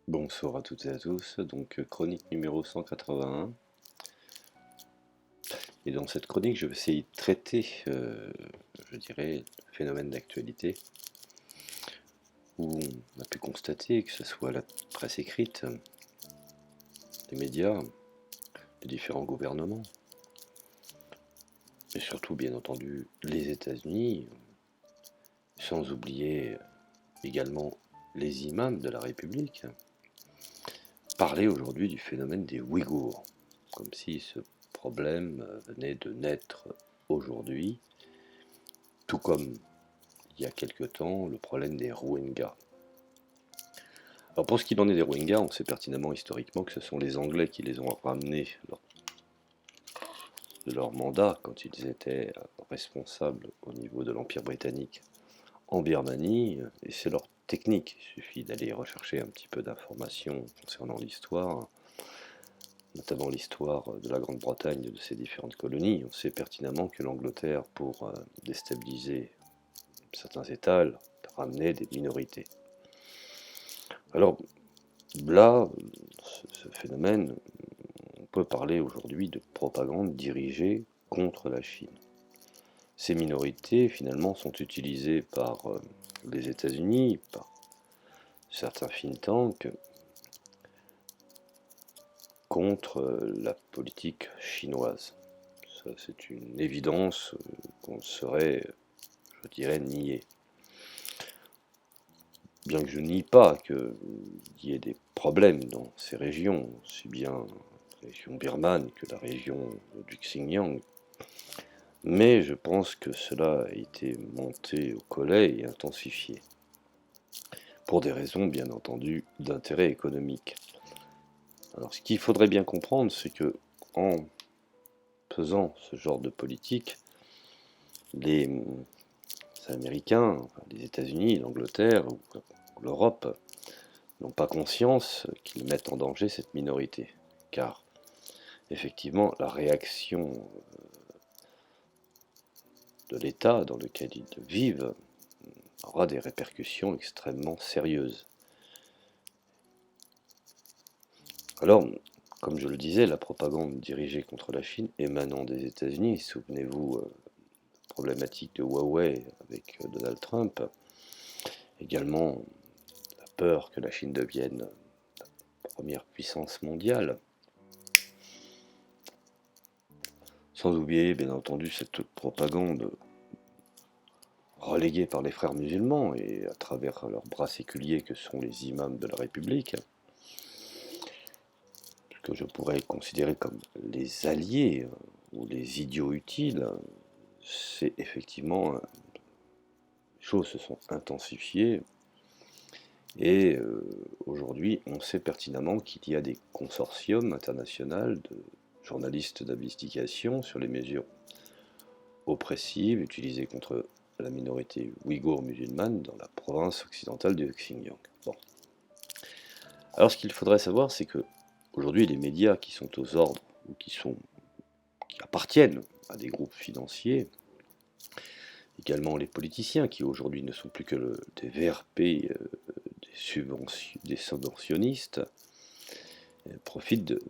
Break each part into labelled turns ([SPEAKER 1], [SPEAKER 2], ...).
[SPEAKER 1] Bonsoir à toutes et à tous, donc chronique numéro 181. Et dans cette chronique, je vais essayer de traiter, je dirais, le phénomène d'actualité, où on a pu constater que ce soit la presse écrite, les médias, les différents gouvernements, et surtout bien entendu les États-Unis, sans oublier également les imams de la République, parler aujourd'hui du phénomène des Ouïghours, comme si ce problème venait de naître aujourd'hui, tout comme il y a quelque temps le problème des Rohingyas. Alors pour ce qu'il en est des Rohingyas, on sait pertinemment historiquement que ce sont les Anglais qui les ont ramenés lors de leur mandat quand ils étaient responsables au niveau de l'Empire britannique en Birmanie, et c'est leur technique. Il suffit d'aller rechercher un petit peu d'informations concernant l'histoire, notamment l'histoire de la Grande-Bretagne et de ses différentes colonies. On sait pertinemment que l'Angleterre, pour déstabiliser certains États, ramenait des minorités. Alors là, ce phénomène, on peut parler aujourd'hui de propagande dirigée contre la Chine. Ces minorités, finalement, sont utilisées par les États-Unis, par certains think tanks, contre la politique chinoise. Ça, c'est une évidence qu'on serait, je dirais, nier. Bien que je nie pas qu'il y ait des problèmes dans ces régions, aussi bien la région birmane que la région du Xinjiang, mais je pense que cela a été monté au collet et intensifié, pour des raisons bien entendu d'intérêt économique. Alors ce qu'il faudrait bien comprendre, c'est que en faisant ce genre de politique, les Américains, enfin, les États-Unis, l'Angleterre ou l'Europe n'ont pas conscience qu'ils mettent en danger cette minorité, car effectivement la réaction de l'État dans lequel ils vivent aura des répercussions extrêmement sérieuses. Alors, comme je le disais, la propagande dirigée contre la Chine émanant des États-Unis, souvenez-vous, problématique de Huawei avec Donald Trump, également la peur que la Chine devienne la première puissance mondiale, sans oublier bien entendu cette propagande reléguée par les frères musulmans et à travers leurs bras séculiers que sont les imams de la République, que je pourrais considérer comme les alliés ou les idiots utiles. C'est effectivement, les choses se sont intensifiées et aujourd'hui on sait pertinemment qu'il y a des consortiums internationaux de journalistes d'investigation sur les mesures oppressives utilisées contre la minorité ouïghour musulmane dans la province occidentale du Xinjiang. Bon. Alors ce qu'il faudrait savoir, c'est que aujourd'hui les médias qui sont aux ordres ou qui appartiennent à des groupes financiers, également les politiciens qui aujourd'hui ne sont plus que des VRP, des subventionnistes, profitent de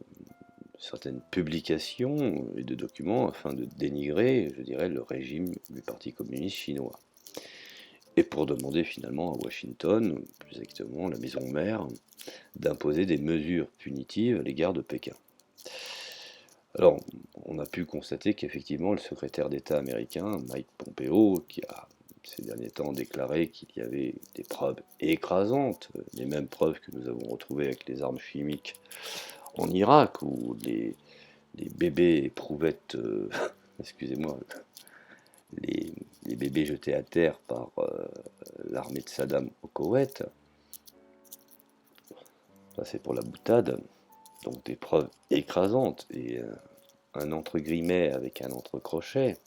[SPEAKER 1] certaines publications et de documents afin de dénigrer, je dirais, le régime du Parti communiste chinois. Et pour demander finalement à Washington, plus exactement la maison mère, d'imposer des mesures punitives à l'égard de Pékin. Alors, on a pu constater qu'effectivement, le secrétaire d'État américain, Mike Pompeo, qui a ces derniers temps déclaré qu'il y avait des preuves écrasantes, les mêmes preuves que nous avons retrouvées avec les armes chimiques en Irak, où les bébés éprouvettes, excusez-moi, les, les bébés jetés à terre par l'armée de Saddam au Koweït, ça c'est pour la boutade, donc des preuves écrasantes et un entre guillemets avec un entre crochet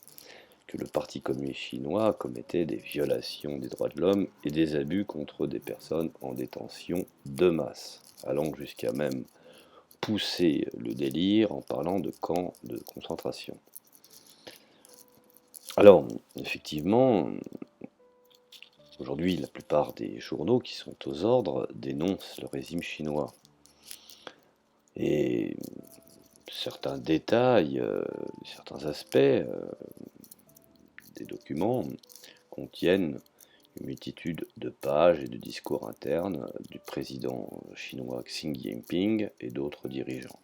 [SPEAKER 1] que le Parti communiste chinois commettait des violations des droits de l'homme et des abus contre des personnes en détention de masse, allant jusqu'à même pousser le délire en parlant de camps de concentration. Alors, effectivement, Aujourd'hui, la plupart des journaux qui sont aux ordres dénoncent le régime chinois. Et certains détails, certains aspects des documents contiennent une multitude de pages et de discours internes du président chinois Xi Jinping et d'autres dirigeants.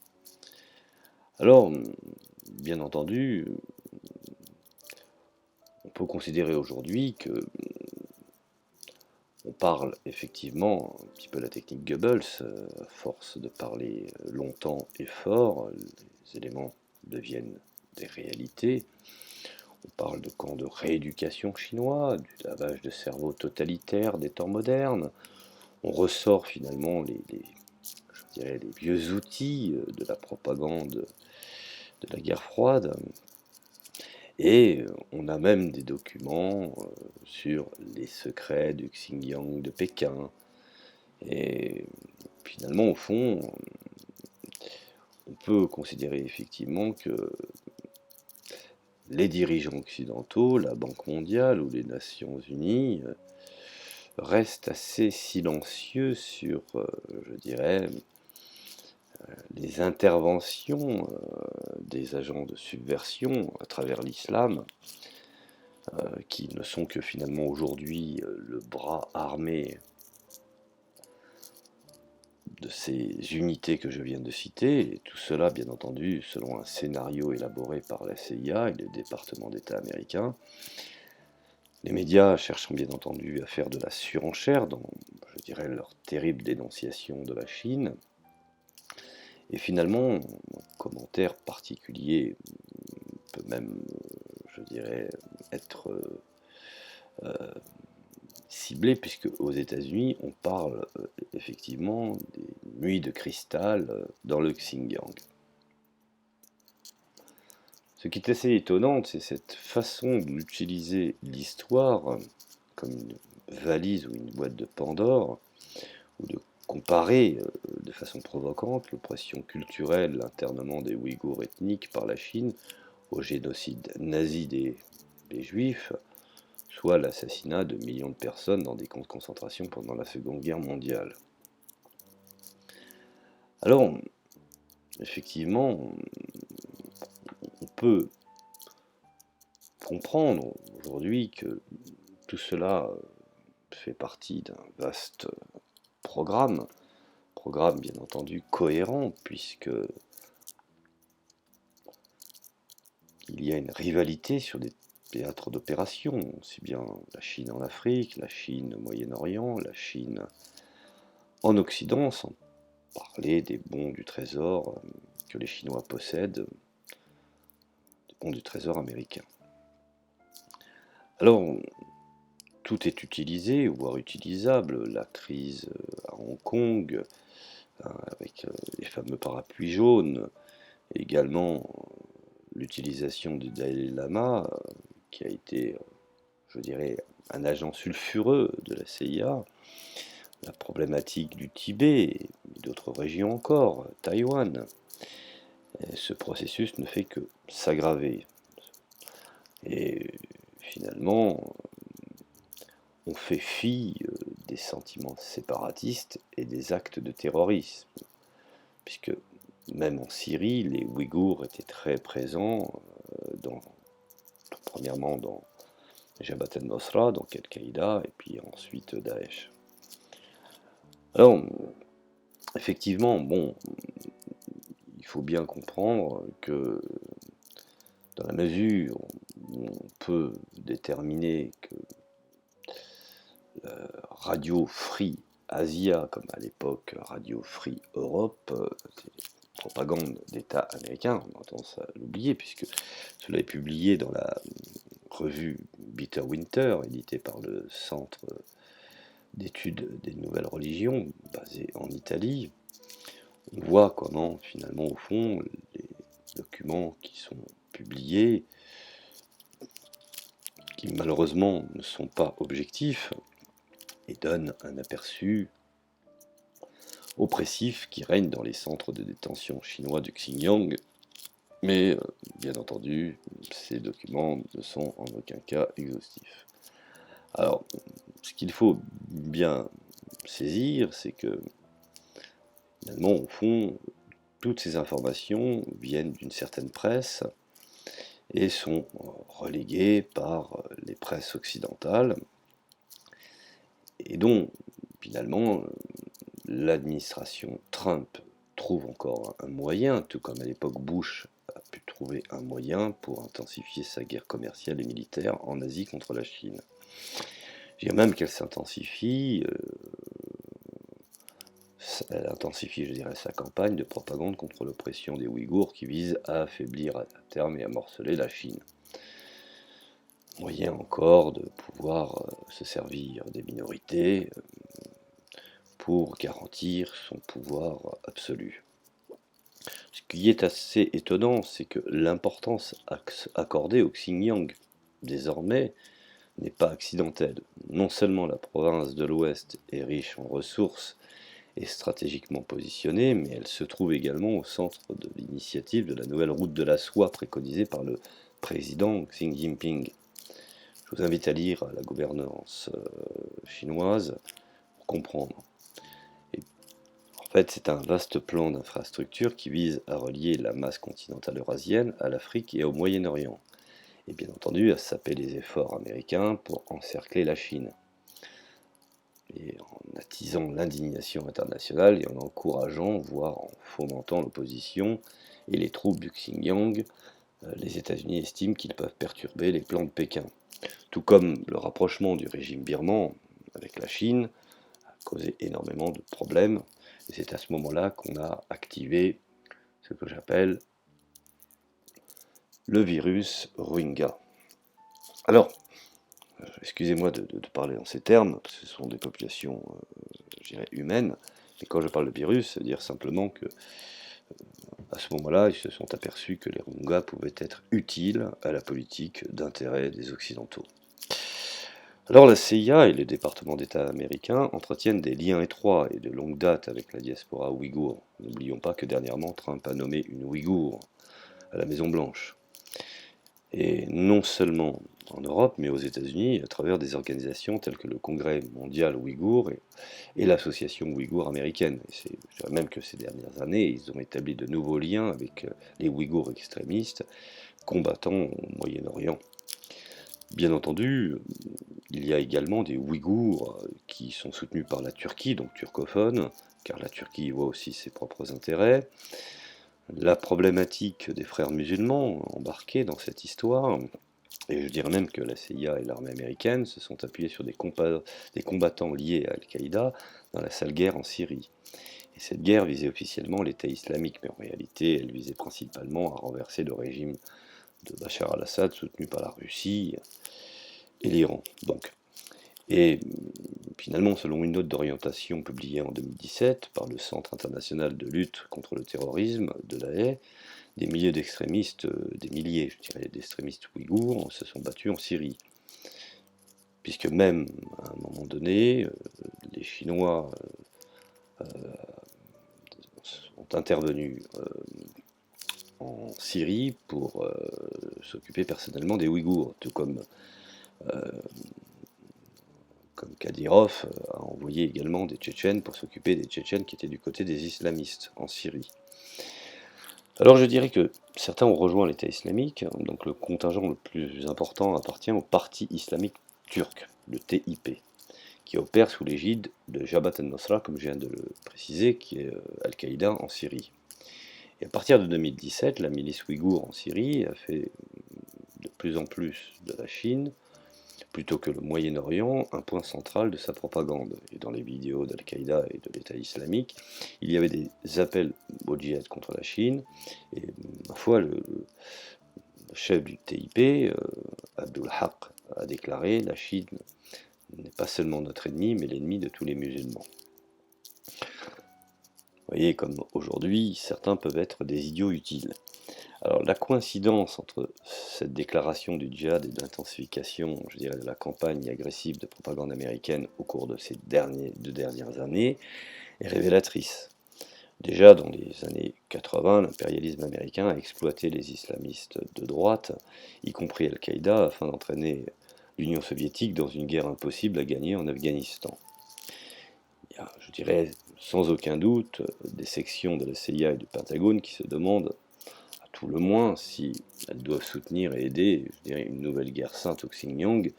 [SPEAKER 1] Alors, bien entendu, on peut considérer aujourd'hui que on parle effectivement un petit peu la technique Goebbels, à force de parler longtemps et fort, les éléments deviennent des réalités. On parle de camps de rééducation chinois, du lavage de cerveau totalitaire des temps modernes. On ressort finalement je dirais, les vieux outils de la propagande de la guerre froide. Et on a même des documents sur les secrets du Xinjiang de Pékin. Et finalement, au fond, on peut considérer effectivement que les dirigeants occidentaux, la Banque mondiale ou les Nations unies restent assez silencieux sur, je dirais, les interventions des agents de subversion à travers l'islam, qui ne sont que finalement aujourd'hui le bras armé de ces unités que je viens de citer, et tout cela bien entendu selon un scénario élaboré par la CIA et le département d'État américain. Les médias cherchant bien entendu à faire de la surenchère dans, je dirais, leur terrible dénonciation de la Chine. Et finalement, un commentaire particulier peut même, je dirais, être ciblé, puisque aux États-Unis, on parle effectivement des nuits de cristal dans le Xinjiang. Ce qui est assez étonnant, c'est cette façon d'utiliser l'histoire comme une valise ou une boîte de Pandore, ou de comparer de façon provocante l'oppression culturelle, l'internement des Ouïghours ethniques par la Chine au génocide nazi des Juifs, soit l'assassinat de millions de personnes dans des camps de concentration pendant la Seconde Guerre mondiale. Alors, effectivement, on peut comprendre aujourd'hui que tout cela fait partie d'un vaste programme bien entendu cohérent, puisque il y a une rivalité sur des théâtres d'opération, aussi bien la Chine en Afrique, la Chine au Moyen-Orient, la Chine en Occident, sans parler des bons du trésor que les Chinois possèdent, des bons du trésor américains. Alors, tout est utilisé, voire utilisable. La crise à Hong Kong, avec les fameux parapluies jaunes, et également l'utilisation du Dalai Lama, qui a été, je dirais, un agent sulfureux de la CIA, la problématique du Tibet et d'autres régions encore, Taïwan. Et ce processus ne fait que s'aggraver. Et finalement, on fait fi des sentiments séparatistes et des actes de terrorisme, puisque même en Syrie, les Ouïghours étaient très présents, premièrement dans Jabhat al-Nusra, donc Al-Qaïda, et puis ensuite Daesh. Alors, effectivement, bon, il faut bien comprendre que dans la mesure où on peut déterminer que Radio Free Asia, comme à l'époque Radio Free Europe, c'est propagande d'État américain, on a tendance à l'oublier, puisque cela est publié dans la revue Bitter Winter, éditée par le Centre d'études des nouvelles religions, basé en Italie. On voit comment, finalement, au fond, les documents qui sont publiés, qui malheureusement ne sont pas objectifs, et donnent un aperçu oppressif qui règne dans les centres de détention chinois du Xinjiang. Mais, bien entendu, ces documents ne sont en aucun cas exhaustifs. Alors, ce qu'il faut bien saisir, c'est que finalement, au fond, toutes ces informations viennent d'une certaine presse et sont reléguées par les presses occidentales, et dont finalement l'administration Trump trouve encore un moyen, tout comme à l'époque Bush a pu trouver un moyen pour intensifier sa guerre commerciale et militaire en Asie contre la Chine. Je dirais même qu'elle s'intensifie, elle intensifie, je dirais, sa campagne de propagande contre l'oppression des Ouïghours qui vise à affaiblir à terme et à morceler la Chine. Moyen encore de pouvoir se servir des minorités pour garantir son pouvoir absolu. Ce qui est assez étonnant, c'est que l'importance accordée au Xinjiang, désormais, n'est pas accidentelle. Non seulement la province de l'Ouest est riche en ressources et stratégiquement positionnée, mais elle se trouve également au centre de l'initiative de la nouvelle route de la soie préconisée par le président Xi Jinping. Je vous invite à lire la gouvernance chinoise pour comprendre. En fait, c'est un vaste plan d'infrastructure qui vise à relier la masse continentale eurasienne à l'Afrique et au Moyen-Orient, et bien entendu à saper les efforts américains pour encercler la Chine, et en attisant l'indignation internationale et en encourageant, voire en fomentant l'opposition et les troupes du Xinjiang, les États-Unis estiment qu'ils peuvent perturber les plans de Pékin. Tout comme le rapprochement du régime birman avec la Chine a causé énormément de problèmes, et c'est à ce moment-là qu'on a activé ce que j'appelle le virus Rohingya. Alors, excusez-moi de parler dans ces termes, ce sont des populations, je dirais, humaines, mais quand je parle de virus, ça veut dire simplement que, à ce moment-là, ils se sont aperçus que les Rohingyas pouvaient être utiles à la politique d'intérêt des Occidentaux. Alors la CIA et les départements d'État américains entretiennent des liens étroits et de longue date avec la diaspora ouïghour. N'oublions pas que dernièrement, Trump a nommé une Ouïghour à la Maison-Blanche. Et non seulement en Europe, mais aux États-Unis, à travers des organisations telles que le Congrès mondial ouïghour et l'Association ouïghour américaine. Je dirais même que ces dernières années, ils ont établi de nouveaux liens avec les Ouïghours extrémistes combattant au Moyen-Orient. Bien entendu, il y a également des Ouïghours qui sont soutenus par la Turquie, donc turcophone, car la Turquie y voit aussi ses propres intérêts. La problématique des frères musulmans embarqués dans cette histoire, et je dirais même que la CIA et l'armée américaine se sont appuyés sur des combattants liés à Al-Qaïda dans la sale guerre en Syrie. Et cette guerre visait officiellement l'État islamique, mais en réalité, elle visait principalement à renverser le régime de Bachar al-Assad, soutenu par la Russie et l'Iran. Et finalement, selon une note d'orientation publiée en 2017 par le Centre international de lutte contre le terrorisme de La Haye, des milliers d'extrémistes, des milliers, je dirais, d'extrémistes ouïghours se sont battus en Syrie. Puisque même, à un moment donné, les Chinois sont intervenus en Syrie pour s'occuper personnellement des Ouïghours, tout comme Kadyrov a envoyé également des Tchétchènes pour s'occuper des Tchétchènes qui étaient du côté des islamistes en Syrie. Alors je dirais que certains ont rejoint l'État islamique, donc le contingent le plus important appartient au Parti islamique turc, le TIP, qui opère sous l'égide de Jabhat al-Nusra, comme je viens de le préciser, qui est Al-Qaïda en Syrie. Et à partir de 2017, la milice ouïghour en Syrie a fait de plus en plus de la Chine, plutôt que le Moyen-Orient, un point central de sa propagande. Et dans les vidéos d'Al-Qaïda et de l'État islamique, il y avait des appels au djihad contre la Chine, et ma foi, le chef du TIP, Abdul Haq, a déclaré: la Chine n'est pas seulement notre ennemi, mais l'ennemi de tous les musulmans. Vous voyez, comme aujourd'hui, certains peuvent être des idiots utiles. Alors la coïncidence entre cette déclaration du djihad et de l'intensification, je dirais, de la campagne agressive de propagande américaine au cours de ces deux dernières années est révélatrice. Déjà dans les années 80, l'impérialisme américain a exploité les islamistes de droite, y compris Al-Qaïda, afin d'entraîner l'Union soviétique dans une guerre impossible à gagner en Afghanistan. Il y a, je dirais, sans aucun doute, des sections de la CIA et du Pentagone qui se demandent, à tout le moins, si elles doivent soutenir et aider, je dirais, une nouvelle guerre sainte au Xinjiang,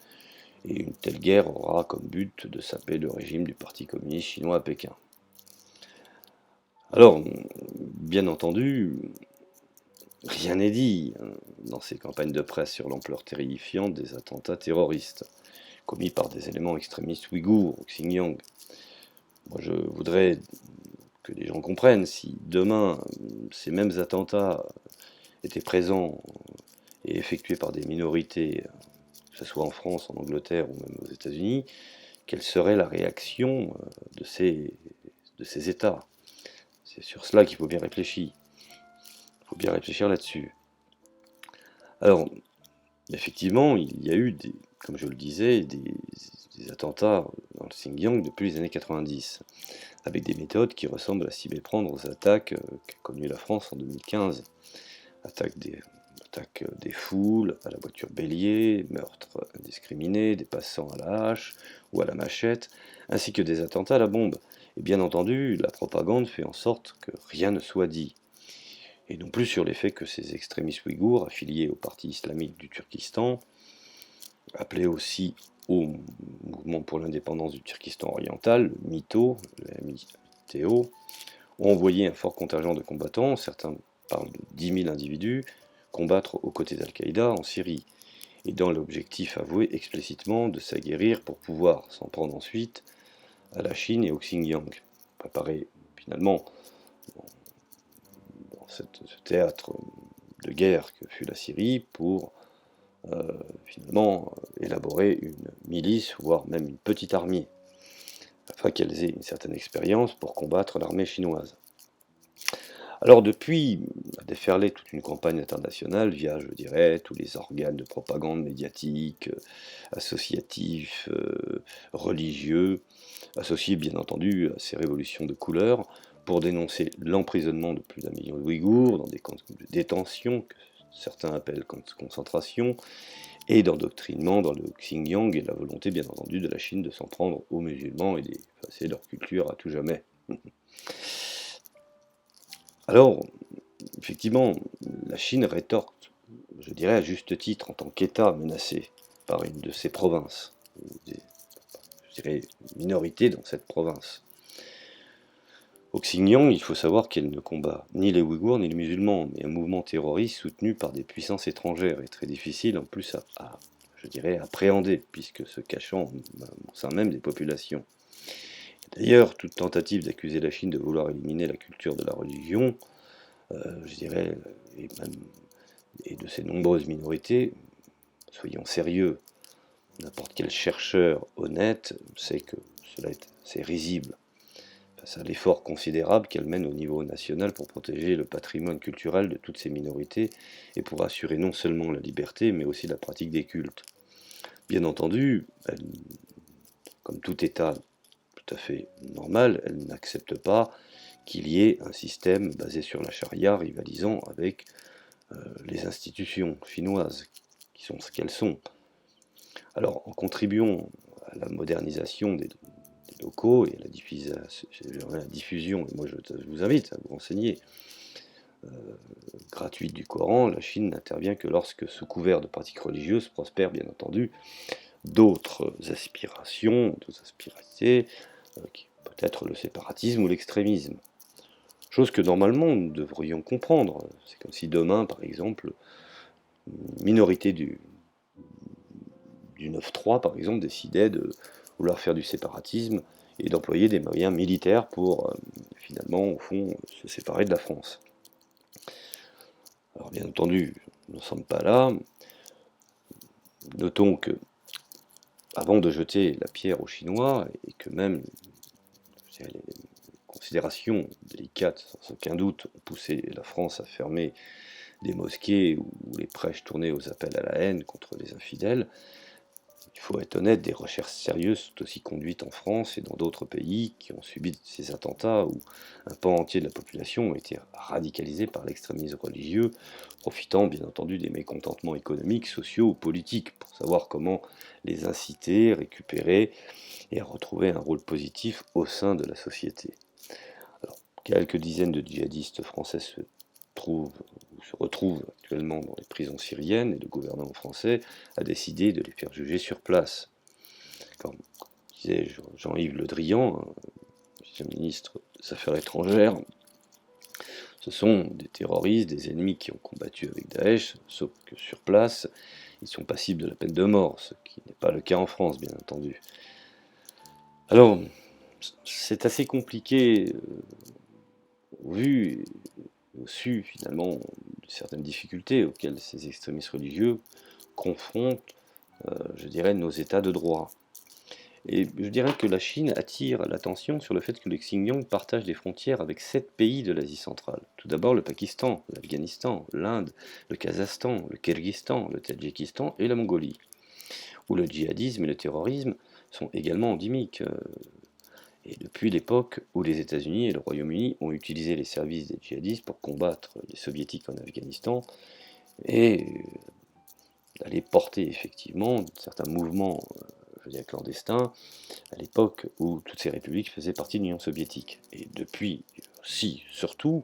[SPEAKER 1] et une telle guerre aura comme but de saper le régime du Parti communiste chinois à Pékin. Alors, bien entendu, rien n'est dit dans ces campagnes de presse sur l'ampleur terrifiante des attentats terroristes commis par des éléments extrémistes ouïghours au Xinjiang. Moi, je voudrais que les gens comprennent, si demain ces mêmes attentats étaient présents et effectués par des minorités, que ce soit en France, en Angleterre ou même aux États-Unis, quelle serait la réaction de ces États? C'est sur cela qu'il faut bien réfléchir. Il faut bien réfléchir là-dessus. Alors, effectivement, il y a eu, comme je le disais, des attentats dans le Xinjiang depuis les années 90, avec des méthodes qui ressemblent à s'y méprendre aux attaques qu'a connues la France en 2015. Attaques des foules, à la voiture bélier, meurtres indiscriminés, des passants à la hache ou à la machette, ainsi que des attentats à la bombe. Et bien entendu, la propagande fait en sorte que rien ne soit dit. Et non plus sur les faits que ces extrémistes ouïghours, affiliés au parti islamique du Turkestan, appelés aussi au mouvement pour l'indépendance du Turkestan oriental, le MITO, le MITO, ont envoyé un fort contingent de combattants, certains parlent de 10 000 individus, combattre aux côtés d'Al-Qaïda en Syrie, et dans l'objectif avoué explicitement de s'aguerrir pour pouvoir s'en prendre ensuite à la Chine et au Xinjiang. Préparer finalement dans ce théâtre de guerre que fut la Syrie pour finalement élaborer une milice, voire même une petite armée, afin qu'elles aient une certaine expérience pour combattre l'armée chinoise. Alors depuis a déferlé toute une campagne internationale via, je dirais, tous les organes de propagande médiatique, associatifs, religieux, associés bien entendu à ces révolutions de couleurs, pour dénoncer l'emprisonnement de plus d'1 million d'Ouïghours dans des camps de détention, que certains appellent camps de concentration, et d'endoctrinement dans le Xinjiang et la volonté bien entendu de la Chine de s'en prendre aux musulmans et d'effacer leur culture à tout jamais. Alors, effectivement, la Chine rétorque, je dirais à juste titre, en tant qu'État menacé par une de ses provinces, je dirais minorité dans cette province. Au Xinjiang, il faut savoir qu'elle ne combat ni les Ouïghours ni les musulmans, mais un mouvement terroriste soutenu par des puissances étrangères et très difficile en plus je dirais, appréhender, puisque se cachant au sein même des populations. D'ailleurs, toute tentative d'accuser la Chine de vouloir éliminer la culture de la religion, je dirais, et de ces nombreuses minorités, soyons sérieux, n'importe quel chercheur honnête sait que c'est risible face à l'effort considérable qu'elle mène au niveau national pour protéger le patrimoine culturel de toutes ces minorités et pour assurer non seulement la liberté, mais aussi la pratique des cultes. Bien entendu, comme tout État tout à fait normal, elle n'accepte pas qu'il y ait un système basé sur la charia rivalisant avec les institutions chinoises, qui sont ce qu'elles sont. Alors, en contribuant à la modernisation des locaux et à la diffusion, et moi je vous invite à vous renseigner, gratuite du Coran, la Chine n'intervient que lorsque, sous couvert de pratiques religieuses, prospèrent bien entendu d'autres aspirations, d'autres aspérités, qui peut-être le séparatisme ou l'extrémisme. Chose que normalement nous devrions comprendre. C'est comme si demain, par exemple, une minorité du 9-3, par exemple, décidait de vouloir faire du séparatisme et d'employer des moyens militaires pour, finalement, au fond, se séparer de la France. Alors bien entendu, nous n'en sommes pas là. Notons que, avant de jeter la pierre aux Chinois, et que même les considérations délicates, sans aucun doute, ont poussé la France à fermer des mosquées où les prêches tournaient aux appels à la haine contre les infidèles, Il faut être honnête, des recherches sérieuses sont aussi conduites en France et dans d'autres pays qui ont subi ces attentats où un pan entier de la population a été radicalisé par l'extrémisme religieux, profitant bien entendu des mécontentements économiques, sociaux ou politiques pour savoir comment les inciter, récupérer et retrouver un rôle positif au sein de la société. Alors, quelques dizaines de djihadistes français trouvent, se retrouvent actuellement dans les prisons syriennes et le gouvernement français a décidé de les faire juger sur place. Comme disait Jean-Yves Le Drian, ancien ministre des Affaires étrangères, ce sont des terroristes, des ennemis qui ont combattu avec Daesh, sauf que sur place, ils sont passibles de la peine de mort, ce qui n'est pas le cas en France, bien entendu. Alors, c'est assez compliqué, au vu et au su finalement de certaines difficultés auxquelles ces extrémistes religieux confrontent, je dirais, nos états de droit. Et je dirais que la Chine attire l'attention sur le fait que le Xinjiang partage des frontières avec 7 pays de l'Asie centrale. Tout d'abord le Pakistan, l'Afghanistan, l'Inde, le Kazakhstan, le Kirghizistan, le Tadjikistan et la Mongolie, où le djihadisme et le terrorisme sont également endémiques. Et depuis l'époque où les États-Unis et le Royaume-Uni ont utilisé les services des djihadistes pour combattre les soviétiques en Afghanistan et d'aller porter effectivement certains mouvements, je veux dire clandestins, à l'époque où toutes ces républiques faisaient partie de l'Union soviétique. Et depuis, si, surtout,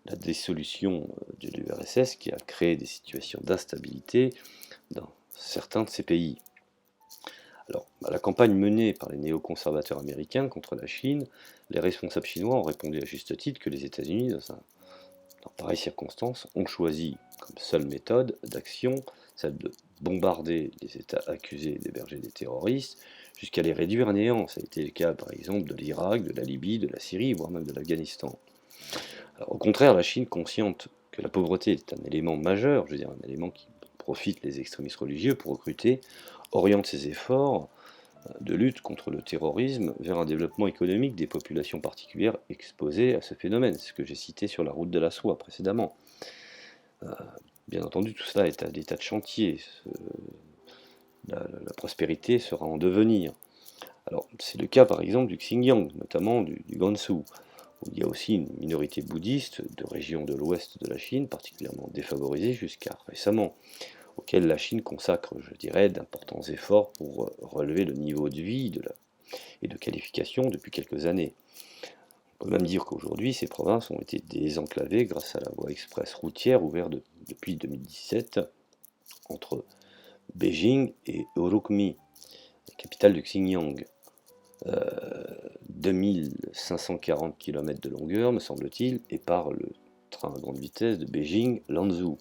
[SPEAKER 1] la dissolution de l'URSS qui a créé des situations d'instabilité dans certains de ces pays. Alors, à la campagne menée par les néoconservateurs américains contre la Chine, les responsables chinois ont répondu à juste titre que les États-Unis, dans pareilles circonstances, ont choisi comme seule méthode d'action celle de bombarder les États accusés d'héberger des terroristes jusqu'à les réduire à néant. Ça a été le cas par exemple de l'Irak, de la Libye, de la Syrie, voire même de l'Afghanistan. Au contraire, la Chine, consciente que la pauvreté est un élément majeur, je veux dire un élément qui profite les extrémistes religieux pour recruter, oriente ses efforts de lutte contre le terrorisme vers un développement économique des populations particulières exposées à ce phénomène. C'est ce que j'ai cité sur la route de la soie précédemment. Bien entendu, tout cela est à l'état de chantier. La prospérité sera en devenir. Alors, c'est le cas par exemple du Xinjiang, notamment du Gansu, où il y a aussi une minorité bouddhiste de régions de l'ouest de la Chine, particulièrement défavorisée jusqu'à récemment, auquel la Chine consacre, je dirais, d'importants efforts pour relever le niveau de vie et de qualification depuis quelques années. On peut même dire qu'aujourd'hui, ces provinces ont été désenclavées grâce à la voie express routière ouverte depuis 2017 entre Beijing et Urumqi, la capitale du Xinjiang. 2540 km de longueur, me semble-t-il, et par le train à grande vitesse de Beijing-Lanzhou.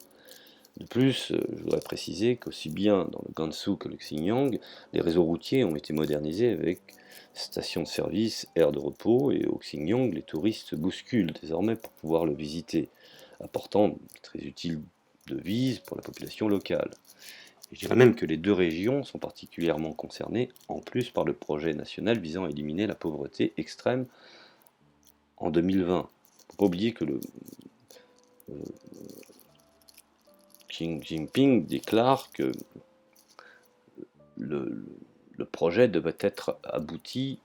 [SPEAKER 1] De plus, je voudrais préciser qu'aussi bien dans le Gansu que le Xinjiang, les réseaux routiers ont été modernisés avec stations de service, aires de repos, et au Xinjiang, les touristes se bousculent désormais pour pouvoir le visiter, apportant très utile devises pour la population locale. Et je dirais même que les deux régions sont particulièrement concernées, en plus par le projet national visant à éliminer la pauvreté extrême en 2020. Il ne faut pas oublier que Xi Jinping déclare que le projet devait être abouti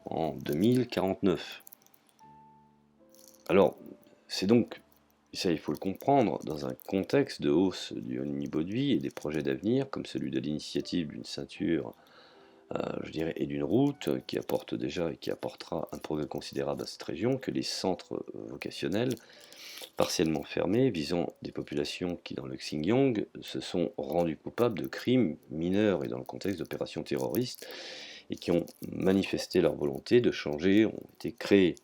[SPEAKER 1] en 2049. Alors, c'est donc, ça il faut le comprendre, dans un contexte de hausse du niveau de vie et des projets d'avenir, comme celui de l'initiative d'une ceinture, je dirais, et d'une route qui apporte déjà et qui apportera un progrès considérable à cette région, que les centres vocationnels partiellement fermés, visant des populations qui, dans le Xinjiang, se sont rendues coupables de crimes mineurs et dans le contexte d'opérations terroristes, et qui ont manifesté leur volonté de changer, ont été créés.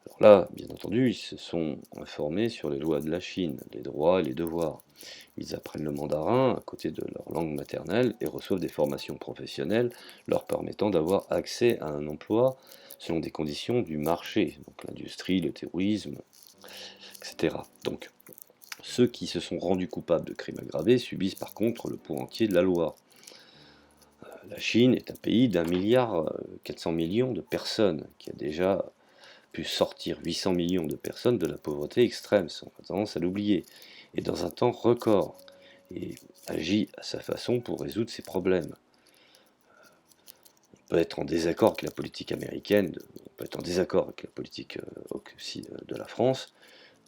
[SPEAKER 1] Alors là, bien entendu, ils se sont informés sur les lois de la Chine, les droits et les devoirs. Ils apprennent le mandarin à côté de leur langue maternelle et reçoivent des formations professionnelles leur permettant d'avoir accès à un emploi selon des conditions du marché, donc l'industrie, le tourisme, etc. Donc, ceux qui se sont rendus coupables de crimes aggravés subissent par contre le poids entier de la loi. La Chine est un pays d'1,4 milliard de personnes qui a déjà pu sortir 800 millions de personnes de la pauvreté extrême, sans tendance à l'oublier, et dans un temps record. Et agit à sa façon pour résoudre ses problèmes. On peut être en désaccord avec la politique américaine, on peut être en désaccord avec la politique aussi de la France,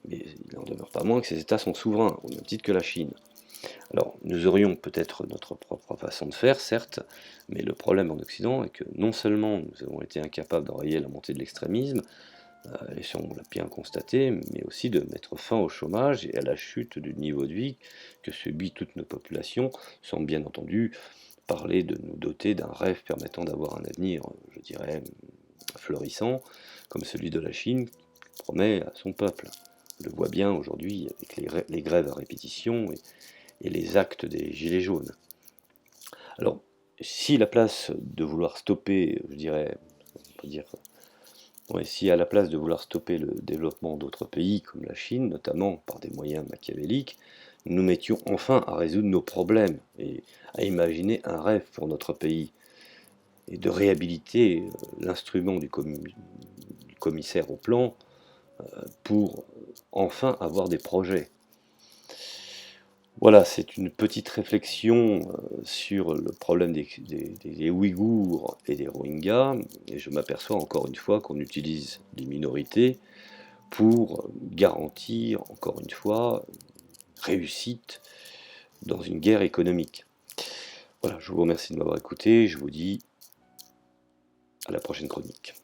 [SPEAKER 1] mais il n'en demeure pas moins que ces États sont souverains, au même titre que la Chine. Alors, nous aurions peut-être notre propre façon de faire, certes, mais le problème en Occident est que non seulement nous avons été incapables d'enrayer la montée de l'extrémisme, et ça on l'a bien constaté, mais aussi de mettre fin au chômage et à la chute du niveau de vie que subit toutes nos populations, sans bien entendu parler de nous doter d'un rêve permettant d'avoir un avenir, je dirais, florissant, comme celui de la Chine qui promet à son peuple. On le voit bien aujourd'hui avec les grèves à répétition et les actes des Gilets jaunes. Alors, si la place de vouloir stopper, je dirais, on peut dire, ouais, si à la place de vouloir stopper le développement d'autres pays comme la Chine, notamment par des moyens machiavéliques, nous nous mettions enfin à résoudre nos problèmes et à imaginer un rêve pour notre pays et de réhabiliter l'instrument du commissaire au plan pour enfin avoir des projets. Voilà, c'est une petite réflexion sur le problème des Ouïghours et des Rohingyas, et je m'aperçois encore une fois qu'on utilise les minorités pour garantir, encore une fois, réussite dans une guerre économique. Voilà, je vous remercie de m'avoir écouté, je vous dis à la prochaine chronique.